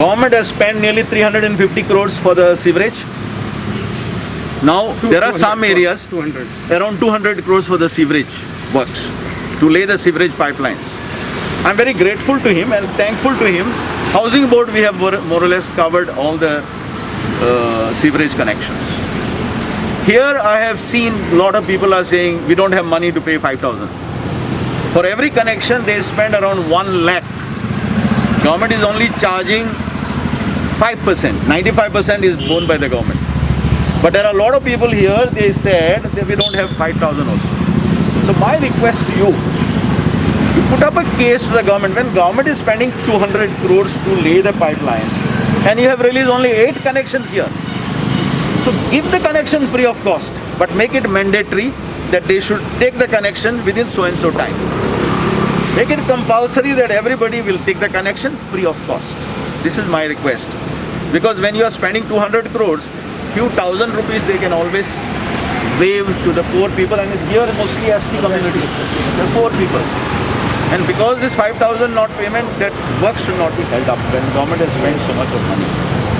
Government has spent nearly 350 crores for the sewerage. Now there are some areas, 200. around 200 crores for the sewerage works, to lay the sewerage pipelines. I'm very grateful to him and thankful to him. Housing board, we have more or less covered all the sewerage connections. Here I have seen a lot of people are saying we don't have money to pay 5,000. For every connection they spend around 1 lakh. Government is only charging 5%, 95% is borne by the government. But there are a lot of people here, they said that we don't have 5,000 also. So my request to you, you put up a case to the government. When government is spending 200 crores to lay the pipelines and you have released only 8 connections here. So give the connection free of cost, but make it mandatory that they should take the connection within so and so time. Make it compulsory that everybody will take the connection free of cost. This is my request. Because when you are spending 200 crores, few thousand rupees they can always waive to the poor people, and it's here mostly ST community, the poor people. And because this 5,000 not payment, that work should not be held up when government has spent so much of money.